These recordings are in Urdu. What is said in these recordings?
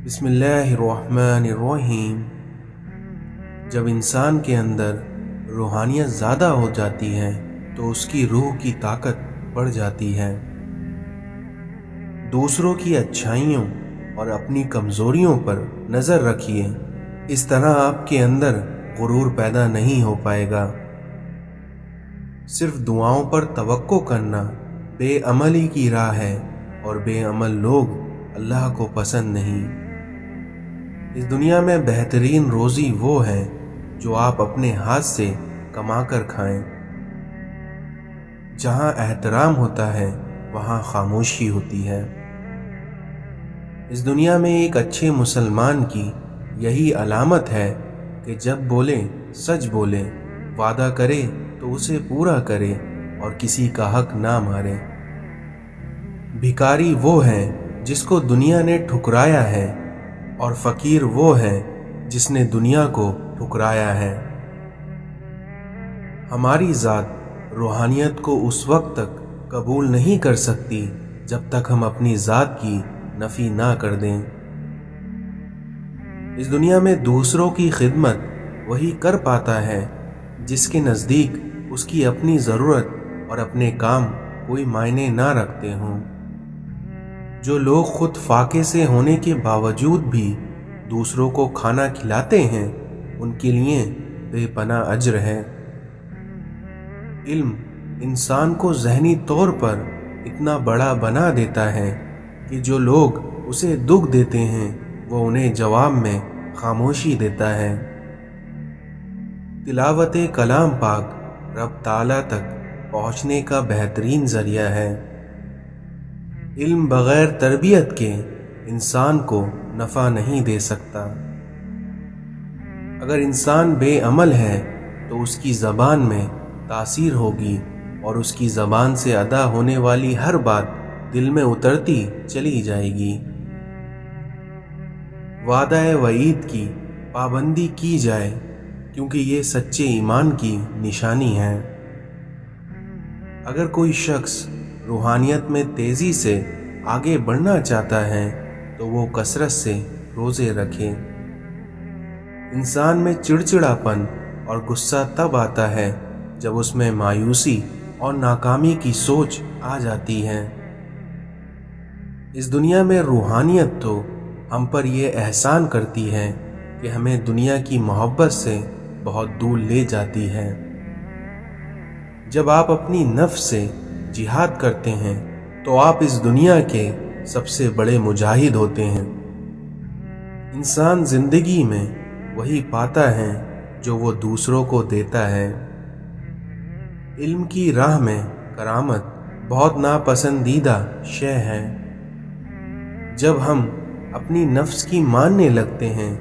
بسم اللہ الرحمن الرحیم۔ جب انسان کے اندر روحانیت زیادہ ہو جاتی ہے تو اس کی روح کی طاقت بڑھ جاتی ہے۔ دوسروں کی اچھائیوں اور اپنی کمزوریوں پر نظر رکھیے، اس طرح آپ کے اندر غرور پیدا نہیں ہو پائے گا۔ صرف دعاؤں پر توقع کرنا بے عملی کی راہ ہے، اور بے عمل لوگ اللہ کو پسند نہیں۔ اس دنیا میں بہترین روزی وہ ہے جو آپ اپنے ہاتھ سے کما کر کھائیں۔ جہاں احترام ہوتا ہے وہاں خاموشی ہوتی ہے۔ اس دنیا میں ایک اچھے مسلمان کی یہی علامت ہے کہ جب بولے سچ بولے، وعدہ کرے تو اسے پورا کرے اور کسی کا حق نہ مارے۔ بھکاری وہ ہے جس کو دنیا نے ٹھکرایا ہے، اور فقیر وہ ہے جس نے دنیا کو ٹھکرایا ہے۔ ہماری ذات روحانیت کو اس وقت تک قبول نہیں کر سکتی جب تک ہم اپنی ذات کی نفی نہ کر دیں۔ اس دنیا میں دوسروں کی خدمت وہی کر پاتا ہے جس کے نزدیک اس کی اپنی ضرورت اور اپنے کام کوئی معنی نہ رکھتے ہوں۔ جو لوگ خود فاقے سے ہونے کے باوجود بھی دوسروں کو کھانا کھلاتے ہیں، ان کے لیے بے پناہ اجر ہے۔ علم انسان کو ذہنی طور پر اتنا بڑا بنا دیتا ہے کہ جو لوگ اسے دکھ دیتے ہیں وہ انہیں جواب میں خاموشی دیتا ہے۔ تلاوت کلام پاک رب تعالیٰ تک پہنچنے کا بہترین ذریعہ ہے۔ علم بغیر تربیت کے انسان کو نفع نہیں دے سکتا۔ اگر انسان بے عمل ہے تو اس کی زبان میں تاثیر ہوگی، اور اس کی زبان سے ادا ہونے والی ہر بات دل میں اترتی چلی جائے گی۔ وعدہ وعید کی پابندی کی جائے، کیونکہ یہ سچے ایمان کی نشانی ہے۔ اگر کوئی شخص روحانیت میں تیزی سے آگے بڑھنا چاہتا ہے تو وہ کثرت سے روزے رکھے۔ انسان میں چڑچڑاپن اور غصہ تب آتا ہے جب اس میں مایوسی اور ناکامی کی سوچ آ جاتی ہے۔ اس دنیا میں روحانیت تو ہم پر یہ احسان کرتی ہے کہ ہمیں دنیا کی محبت سے بہت دور لے جاتی ہے۔ جب آپ اپنی نفس سے جہاد کرتے ہیں تو آپ اس دنیا کے سب سے بڑے مجاہد ہوتے ہیں۔ انسان زندگی میں وہی پاتا ہے جو وہ دوسروں کو دیتا ہے۔ علم کی راہ میں کرامت بہت ناپسندیدہ شے ہے۔ جب ہم اپنی نفس کی ماننے لگتے ہیں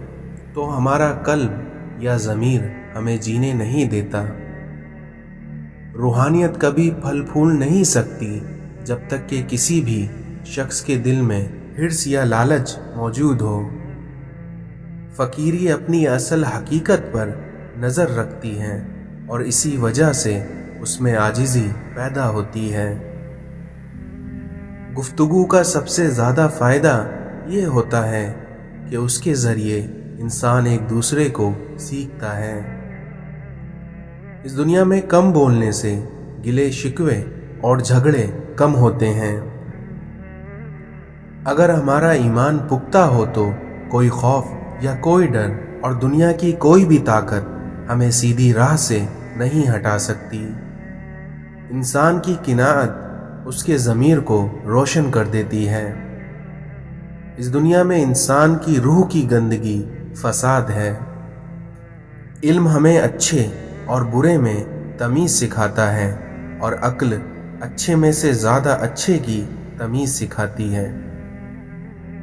تو ہمارا قلب یا ضمیر ہمیں جینے نہیں دیتا۔ روحانیت کبھی پھل پھول نہیں سکتی جب تک کہ کسی بھی شخص کے دل میں حرص یا لالچ موجود ہو۔ فقیری اپنی اصل حقیقت پر نظر رکھتی ہے، اور اسی وجہ سے اس میں عاجزی پیدا ہوتی ہے۔ گفتگو کا سب سے زیادہ فائدہ یہ ہوتا ہے کہ اس کے ذریعے انسان ایک دوسرے کو سیکھتا ہے۔ اس دنیا میں کم بولنے سے گلے شکوے اور جھگڑے کم ہوتے ہیں۔ اگر ہمارا ایمان پختہ ہو تو کوئی خوف یا کوئی ڈر اور دنیا کی کوئی بھی طاقت ہمیں سیدھی راہ سے نہیں ہٹا سکتی۔ انسان کی قناعت اس کے ضمیر کو روشن کر دیتی ہے۔ اس دنیا میں انسان کی روح کی گندگی فساد ہے۔ علم ہمیں اچھے اور برے میں تمیز سکھاتا ہے، اور عقل اچھے میں سے زیادہ اچھے کی تمیز سکھاتی ہے۔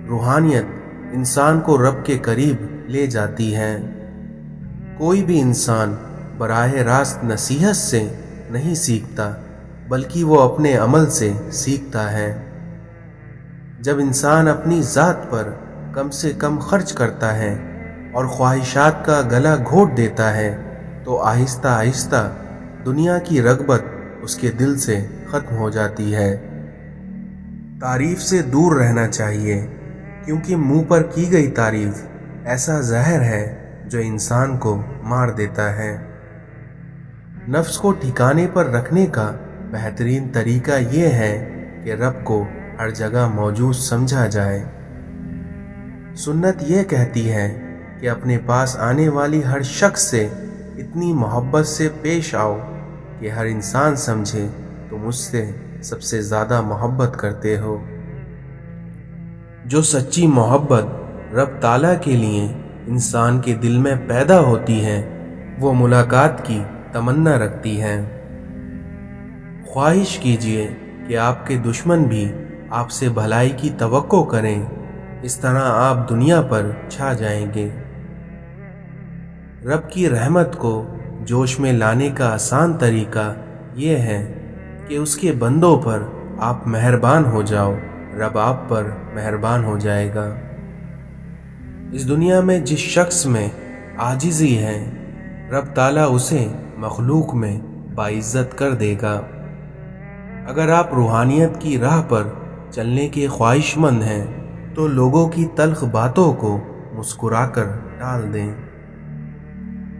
روحانیت انسان کو رب کے قریب لے جاتی ہے۔ کوئی بھی انسان براہ راست نصیحت سے نہیں سیکھتا، بلکہ وہ اپنے عمل سے سیکھتا ہے۔ جب انسان اپنی ذات پر کم سے کم خرچ کرتا ہے اور خواہشات کا گلا گھونٹ دیتا ہے تو آہستہ آہستہ دنیا کی رغبت اس کے دل سے ختم ہو جاتی ہے۔ تعریف سے دور رہنا چاہیے، کیونکہ منہ پر کی گئی تعریف ایسا زہر ہے جو انسان کو مار دیتا ہے۔ نفس کو ٹھکانے پر رکھنے کا بہترین طریقہ یہ ہے کہ رب کو ہر جگہ موجود سمجھا جائے۔ سنت یہ کہتی ہے کہ اپنے پاس آنے والی ہر شخص سے اتنی محبت سے پیش آؤ کہ ہر انسان سمجھے تم اس سے سب سے زیادہ محبت کرتے ہو۔ جو سچی محبت رب تعالیٰ کے لیے انسان کے دل میں پیدا ہوتی ہے وہ ملاقات کی تمنا رکھتی ہے۔ خواہش کیجئے کہ آپ کے دشمن بھی آپ سے بھلائی کی توقع کریں، اس طرح آپ دنیا پر چھا جائیں گے۔ رب کی رحمت کو جوش میں لانے کا آسان طریقہ یہ ہے کہ اس کے بندوں پر آپ مہربان ہو جاؤ، رب آپ پر مہربان ہو جائے گا۔ اس دنیا میں جس شخص میں عاجزی ہے رب تعالیٰ اسے مخلوق میں باعزت کر دے گا۔ اگر آپ روحانیت کی راہ پر چلنے کے خواہش مند ہیں تو لوگوں کی تلخ باتوں کو مسکرا کر ٹال دیں۔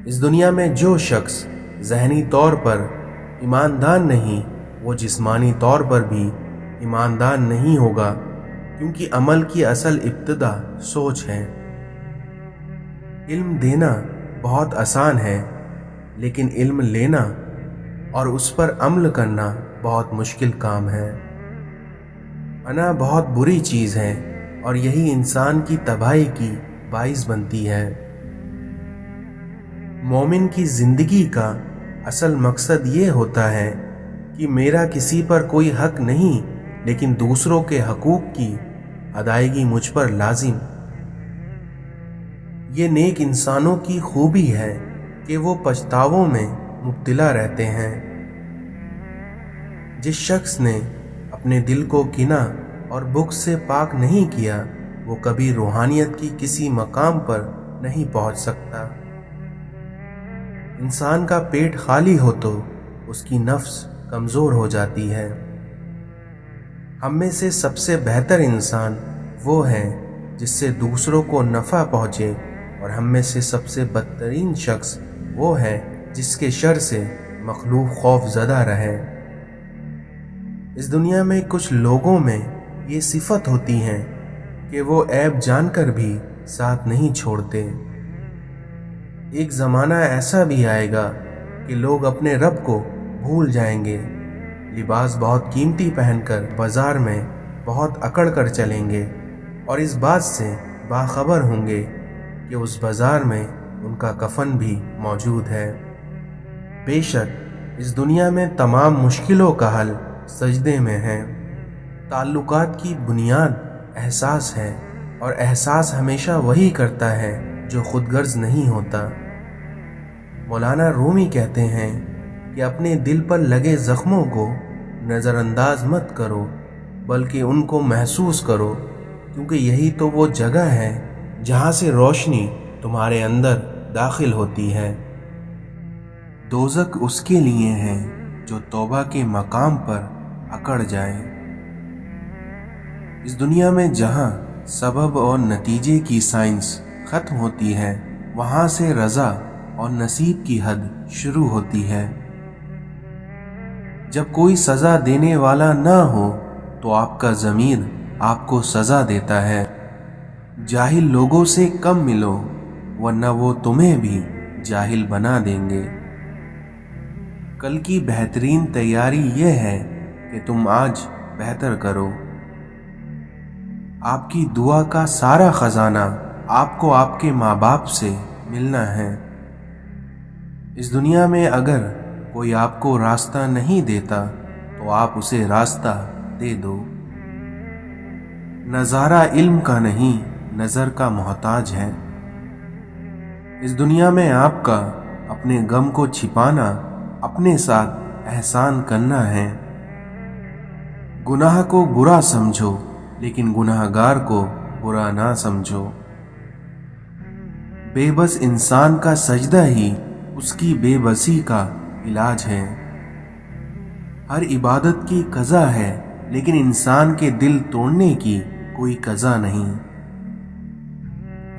اس دنیا میں جو شخص ذہنی طور پر ایماندار نہیں وہ جسمانی طور پر بھی ایماندار نہیں ہوگا، کیونکہ عمل کی اصل ابتدا سوچ ہے۔ علم دینا بہت آسان ہے، لیکن علم لینا اور اس پر عمل کرنا بہت مشکل کام ہے۔ انا بہت بری چیز ہے اور یہی انسان کی تباہی کی باعث بنتی ہے۔ مومن کی زندگی کا اصل مقصد یہ ہوتا ہے کہ میرا کسی پر کوئی حق نہیں، لیکن دوسروں کے حقوق کی ادائیگی مجھ پر لازم۔ یہ نیک انسانوں کی خوبی ہے کہ وہ پچھتاووں میں مبتلا رہتے ہیں۔ جس شخص نے اپنے دل کو کینہ اور بغض سے پاک نہیں کیا وہ کبھی روحانیت کی کسی مقام پر نہیں پہنچ سکتا۔ انسان کا پیٹ خالی ہو تو اس کی نفس کمزور ہو جاتی ہے۔ ہم میں سے سب سے بہتر انسان وہ ہے جس سے دوسروں کو نفع پہنچے، اور ہم میں سے سب سے بدترین شخص وہ ہے جس کے شر سے مخلوق خوف زدہ رہے۔ اس دنیا میں کچھ لوگوں میں یہ صفت ہوتی ہے کہ وہ عیب جان کر بھی ساتھ نہیں چھوڑتے۔ ایک زمانہ ایسا بھی آئے گا کہ لوگ اپنے رب کو بھول جائیں گے، لباس بہت قیمتی پہن کر بازار میں بہت اکڑ کر چلیں گے، اور اس بات سے باخبر ہوں گے کہ اس بازار میں ان کا کفن بھی موجود ہے۔ بے شک اس دنیا میں تمام مشکلوں کا حل سجدے میں ہے۔ تعلقات کی بنیاد احساس ہے، اور احساس ہمیشہ وہی کرتا ہے جو خود غرض نہیں ہوتا۔ مولانا رومی کہتے ہیں کہ اپنے دل پر لگے زخموں کو نظر انداز مت کرو، بلکہ ان کو محسوس کرو، کیونکہ یہی تو وہ جگہ ہے جہاں سے روشنی تمہارے اندر داخل ہوتی ہے۔ دوزخ اس کے لیے ہے جو توبہ کے مقام پر اکڑ جائے۔ اس دنیا میں جہاں سبب اور نتیجے کی سائنس ختم ہوتی ہے وہاں سے رضا اور نصیب کی حد شروع ہوتی ہے۔ جب کوئی سزا دینے والا نہ ہو تو آپ کا ضمیر آپ کو سزا دیتا ہے۔ جاہل لوگوں سے کم ملو ورنہ وہ تمہیں بھی جاہل بنا دیں گے۔ کل کی بہترین تیاری یہ ہے کہ تم آج بہتر کرو۔ آپ کی دعا کا سارا خزانہ آپ کو آپ کے ماں باپ سے ملنا ہے۔ اس دنیا میں اگر کوئی آپ کو راستہ نہیں دیتا تو آپ اسے راستہ دے دو۔ نظارہ علم کا نہیں نظر کا محتاج ہے۔ اس دنیا میں آپ کا اپنے غم کو چھپانا اپنے ساتھ احسان کرنا ہے۔ گناہ کو برا سمجھو لیکن گناہ گار کو برا نہ سمجھو۔ بے بس انسان کا سجدہ ہی اس کی بے بسی کا علاج ہے۔ ہر عبادت کی قضا ہے لیکن انسان کے دل توڑنے کی کوئی قضا نہیں۔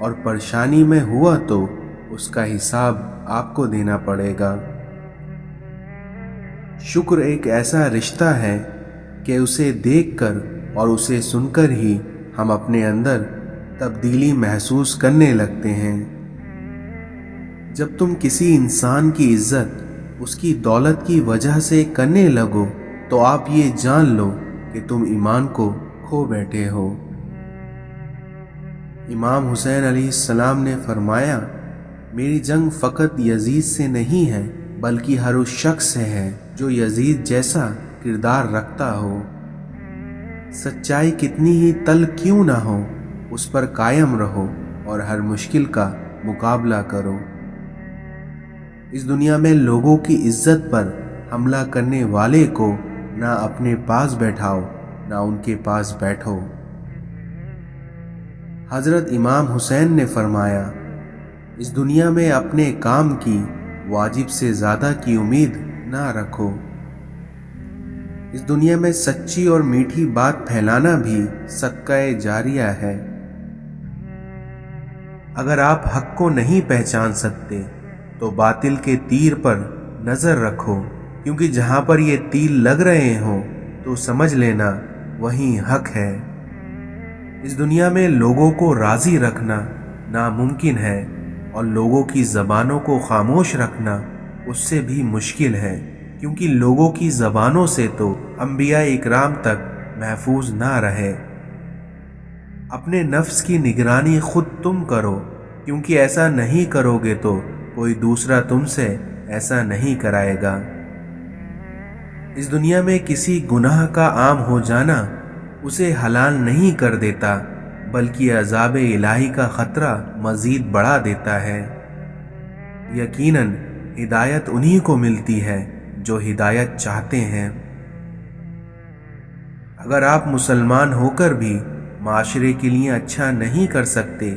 اور پریشانی میں ہوا تو اس کا حساب آپ کو دینا پڑے گا۔ شکر ایک ایسا رشتہ ہے کہ اسے دیکھ کر اور اسے سن کر ہی ہم اپنے اندر تبدیلی محسوس کرنے لگتے ہیں۔ جب تم کسی انسان کی عزت اس کی دولت کی وجہ سے کرنے لگو تو آپ یہ جان لو کہ تم ایمان کو کھو بیٹھے ہو۔ امام حسین علیہ السلام نے فرمایا، میری جنگ فقط یزید سے نہیں ہے بلکہ ہر اس شخص سے ہے جو یزید جیسا کردار رکھتا ہو۔ سچائی کتنی ہی تلخ کیوں نہ ہو اس پر قائم رہو اور ہر مشکل کا مقابلہ کرو۔ اس دنیا میں لوگوں کی عزت پر حملہ کرنے والے کو نہ اپنے پاس بیٹھاؤ نہ ان کے پاس بیٹھو۔ حضرت امام حسین نے فرمایا، اس دنیا میں اپنے کام کی واجب سے زیادہ کی امید نہ رکھو۔ اس دنیا میں سچی اور میٹھی بات پھیلانا بھی صدقہ جاریہ ہے۔ اگر آپ حق کو نہیں پہچان سکتے تو باطل کے تیر پر نظر رکھو، کیونکہ جہاں پر یہ تیر لگ رہے ہوں تو سمجھ لینا وہیں حق ہے۔ اس دنیا میں لوگوں کو راضی رکھنا ناممکن ہے اور لوگوں کی زبانوں کو خاموش رکھنا اس سے بھی مشکل ہے، کیونکہ لوگوں کی زبانوں سے تو انبیاء اکرام تک محفوظ نہ رہے۔ اپنے نفس کی نگرانی خود تم کرو، کیونکہ ایسا نہیں کرو گے تو کوئی دوسرا تم سے ایسا نہیں کرائے گا۔ اس دنیا میں کسی گناہ کا عام ہو جانا اسے حلال نہیں کر دیتا بلکہ عذاب الہی کا خطرہ مزید بڑھا دیتا ہے۔ یقیناً ہدایت انہی کو ملتی ہے جو ہدایت چاہتے ہیں۔ اگر آپ مسلمان ہو کر بھی معاشرے کے لیے اچھا نہیں کر سکتے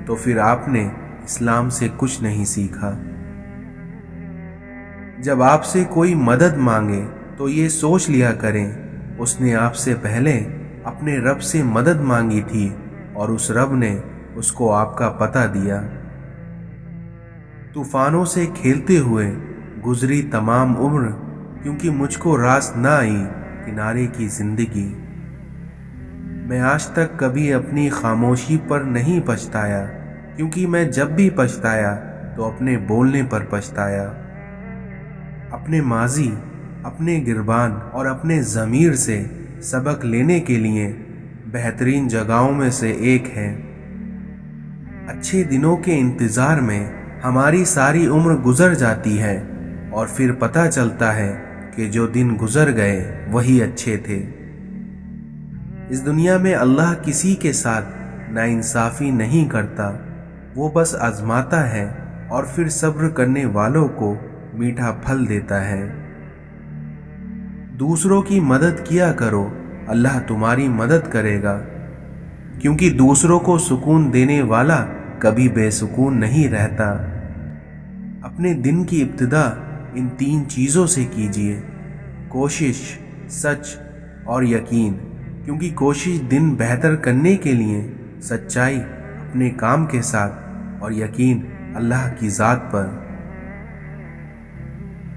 تو پھر آپ نے اسلام سے کچھ نہیں سیکھا۔ جب آپ سے کوئی مدد مانگے تو یہ سوچ لیا کریں اس نے آپ سے پہلے اپنے رب سے مدد مانگی تھی اور اس رب نے اس کو آپ کا پتہ دیا۔ طوفانوں سے کھیلتے ہوئے گزری تمام عمر، کیونکہ مجھ کو راست نہ آئی کنارے کی زندگی۔ میں آج تک کبھی اپنی خاموشی پر نہیں پچھتایا، کیونکہ میں جب بھی پچھتایا تو اپنے بولنے پر پچھتایا۔ اپنے ماضی، اپنے گربان اور اپنے ضمیر سے سبق لینے کے لیے بہترین جگہوں میں سے ایک ہے۔ اچھے دنوں کے انتظار میں ہماری ساری عمر گزر جاتی ہے اور پھر پتہ چلتا ہے کہ جو دن گزر گئے وہی اچھے تھے۔ اس دنیا میں اللہ کسی کے ساتھ ناانصافی نہیں کرتا، وہ بس آزماتا ہے اور پھر صبر کرنے والوں کو میٹھا پھل دیتا ہے۔ دوسروں کی مدد کیا کرو، اللہ تمہاری مدد کرے گا، کیونکہ دوسروں کو سکون دینے والا کبھی بے سکون نہیں رہتا۔ اپنے دن کی ابتدا ان 3 چیزوں سے کیجیے: کوشش، سچ اور یقین، کیونکہ کوشش دن بہتر کرنے کے لیے، سچائی اپنے کام کے ساتھ اور یقین اللہ کی ذات پر۔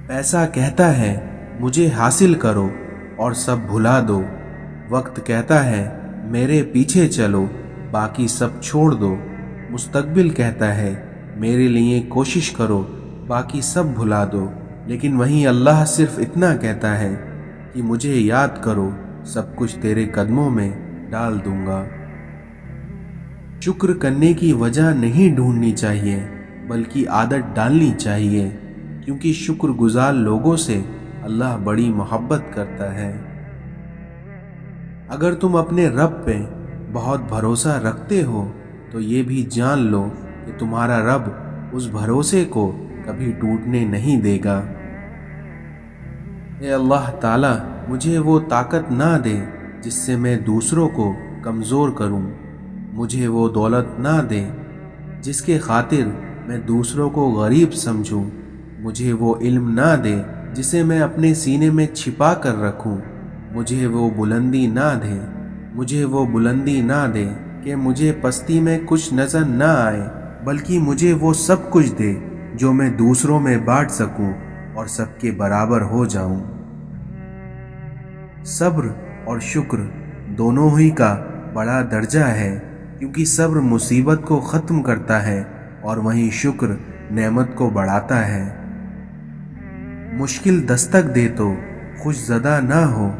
پیسہ کہتا ہے مجھے حاصل کرو اور سب بھلا دو، وقت کہتا ہے میرے پیچھے چلو باقی سب چھوڑ دو، مستقبل کہتا ہے میرے لیے کوشش کرو باقی سب بھلا دو، لیکن وہیں اللہ صرف اتنا کہتا ہے کہ مجھے یاد کرو، سب کچھ تیرے قدموں میں ڈال دوں گا۔ شکر کرنے کی وجہ نہیں ڈھونڈنی چاہیے بلکہ عادت ڈالنی چاہیے، کیونکہ شکر گزار لوگوں سے اللہ بڑی محبت کرتا ہے۔ اگر تم اپنے رب پہ بہت بھروسہ رکھتے ہو تو یہ بھی جان لو کہ تمہارا رب اس بھروسے کو کبھی ٹوٹنے نہیں دے گا۔ اے اللہ تعالیٰ، مجھے وہ طاقت نہ دے جس سے میں دوسروں کو کمزور کروں، مجھے وہ دولت نہ دے جس کے خاطر میں دوسروں کو غریب سمجھوں، مجھے وہ علم نہ دے جسے میں اپنے سینے میں چھپا کر رکھوں، مجھے وہ بلندی نہ دے کہ مجھے پستی میں کچھ نظر نہ آئے، بلکہ مجھے وہ سب کچھ دے جو میں دوسروں میں بانٹ سکوں اور سب کے برابر ہو جاؤں۔ صبر اور شکر دونوں ہی کا بڑا درجہ ہے، کیونکہ صبر مصیبت کو ختم کرتا ہے اور وہیں شکر نعمت کو بڑھاتا ہے۔ مشکل دستک دے تو خوش زدہ نہ ہو،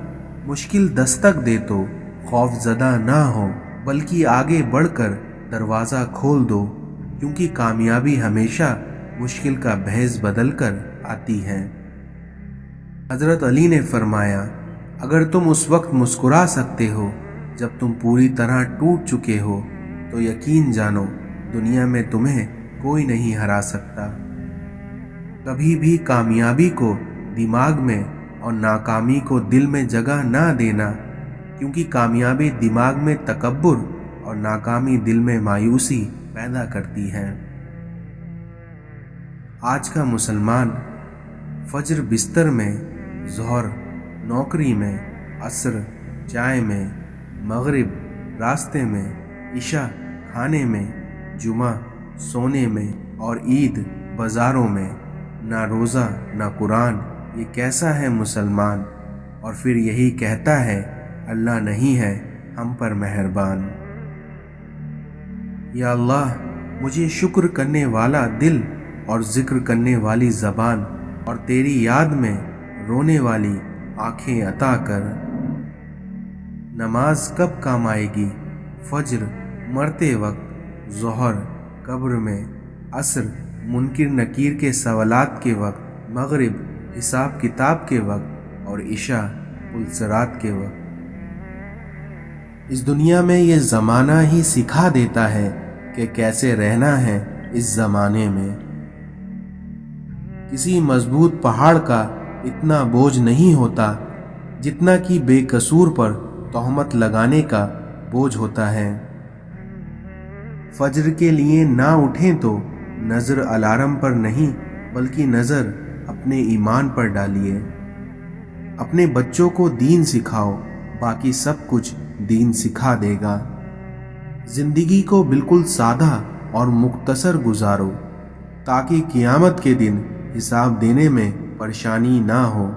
مشکل دستک دے تو خوف زدہ نہ ہو، بلکہ آگے بڑھ کر دروازہ کھول دو، کیونکہ کامیابی ہمیشہ مشکل کا بھیس بدل کر آتی ہے۔ حضرت علی نے فرمایا، اگر تم اس وقت مسکرا سکتے ہو جب تم پوری طرح ٹوٹ چکے ہو تو یقین جانو دنیا میں تمہیں کوئی نہیں ہرا سکتا۔ کبھی بھی کامیابی کو دماغ میں اور ناکامی کو دل میں جگہ نہ دینا، کیونکہ کامیابی دماغ میں تکبر اور ناکامی دل میں مایوسی پیدا کرتی ہے۔ آج کا مسلمان فجر بستر میں، ظہر نوکری میں، عصر چائے میں، مغرب راستے میں، عشاء کھانے میں، جمعہ سونے میں اور عید بازاروں میں، نہ روزہ نہ قرآن، یہ کیسا ہے مسلمان؟ اور پھر یہی کہتا ہے اللہ نہیں ہے ہم پر مہربان۔ یا اللہ مجھے شکر کرنے والا دل اور ذکر کرنے والی زبان اور تیری یاد میں رونے والی آنکھیں عطا کر۔ نماز کب کام آئے گی؟ فجر مرتے وقت، ظہر قبر میں، عصر منکر نکیر کے سوالات کے وقت، مغرب حساب کتاب کے وقت اور عشاء پل صراط کے وقت۔ اس دنیا میں یہ زمانہ ہی سکھا دیتا ہے کہ کیسے رہنا ہے اس زمانے میں۔ کسی مضبوط پہاڑ کا اتنا بوجھ نہیں ہوتا جتنا کہ بے قصور پر تہمت لگانے کا بوجھ ہوتا ہے۔ فجر کے لیے نہ اٹھیں تو نظر الارم پر نہیں بلکہ نظر اپنے ایمان پر ڈالیے۔ اپنے بچوں کو دین سکھاؤ، باقی سب کچھ دین سکھا دے گا۔ زندگی کو بالکل سادہ اور مختصر گزارو تاکہ قیامت کے دن حساب دینے میں پریشانی نہ ہو۔